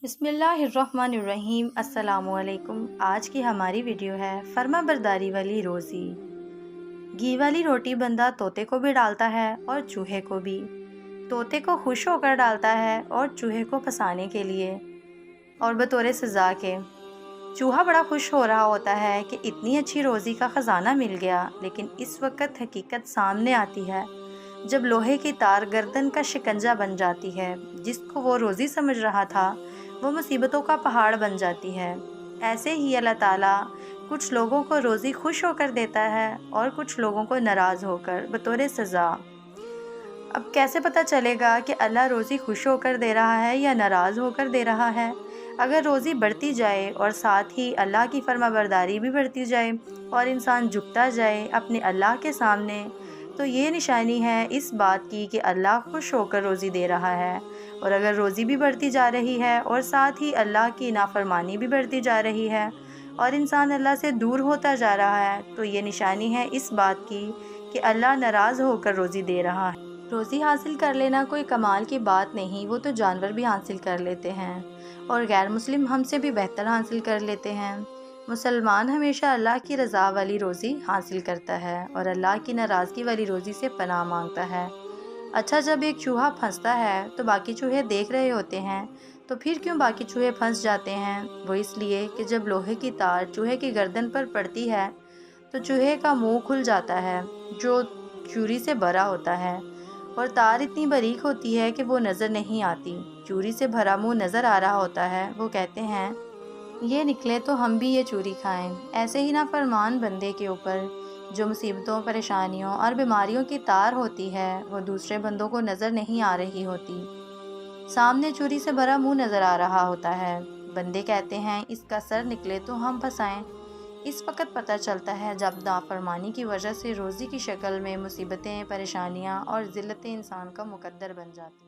بسم اللہ الرحمن الرحیم۔ السلام علیکم۔ آج کی ہماری ویڈیو ہے فرما برداری والی روزی۔ گھی والی روٹی بندہ طوطے کو بھی ڈالتا ہے اور چوہے کو بھی۔ طوطے کو خوش ہو کر ڈالتا ہے اور چوہے کو پھنسانے کے لیے، اور بطور سزا کے چوہا بڑا خوش ہو رہا ہوتا ہے کہ اتنی اچھی روزی کا خزانہ مل گیا، لیکن اس وقت حقیقت سامنے آتی ہے جب لوہے کی تار گردن کا شکنجہ بن جاتی ہے۔ جس کو وہ روزی سمجھ رہا تھا وہ مصیبتوں کا پہاڑ بن جاتی ہے۔ ایسے ہی اللہ تعالیٰ کچھ لوگوں کو روزی خوش ہو کر دیتا ہے اور کچھ لوگوں کو ناراض ہو کر بطور سزا۔ اب کیسے پتہ چلے گا کہ اللہ روزی خوش ہو کر دے رہا ہے یا ناراض ہو کر دے رہا ہے؟ اگر روزی بڑھتی جائے اور ساتھ ہی اللہ کی فرما برداری بھی بڑھتی جائے اور انسان جھکتا جائے اپنے اللہ کے سامنے، تو یہ نشانی ہے اس بات کی کہ اللہ خوش ہو کر روزی دے رہا ہے۔ اور اگر روزی بھی بڑھتی جا رہی ہے اور ساتھ ہی اللہ کی نافرمانی بھی بڑھتی جا رہی ہے اور انسان اللہ سے دور ہوتا جا رہا ہے، تو یہ نشانی ہے اس بات کی کہ اللہ ناراض ہو کر روزی دے رہا ہے۔ روزی حاصل کر لینا کوئی کمال کی بات نہیں، وہ تو جانور بھی حاصل کر لیتے ہیں اور غیر مسلم ہم سے بھی بہتر حاصل کر لیتے ہیں۔ مسلمان ہمیشہ اللہ کی رضا والی روزی حاصل کرتا ہے اور اللہ کی ناراضگی والی روزی سے پناہ مانگتا ہے۔ اچھا، جب ایک چوہا پھنستا ہے تو باقی چوہے دیکھ رہے ہوتے ہیں، تو پھر کیوں باقی چوہے پھنس جاتے ہیں؟ وہ اس لیے کہ جب لوہے کی تار چوہے کی گردن پر پڑتی ہے تو چوہے کا منہ کھل جاتا ہے جو چوری سے بھرا ہوتا ہے، اور تار اتنی باریک ہوتی ہے کہ وہ نظر نہیں آتی۔ چوری سے بھرا منہ نظر آ رہا ہوتا ہے، وہ کہتے ہیں یہ نکلے تو ہم بھی یہ چوری کھائیں۔ ایسے ہی نافرمان بندے کے اوپر جو مصیبتوں، پریشانیوں اور بیماریوں کی تار ہوتی ہے، وہ دوسرے بندوں کو نظر نہیں آ رہی ہوتی، سامنے چوری سے بھرا منہ نظر آ رہا ہوتا ہے۔ بندے کہتے ہیں اس کا سر نکلے تو ہم پھنسائیں۔ اس وقت پتہ چلتا ہے جب نافرمانی کی وجہ سے روزی کی شکل میں مصیبتیں، پریشانیاں اور ذلتیں انسان کا مقدر بن جاتی ہیں۔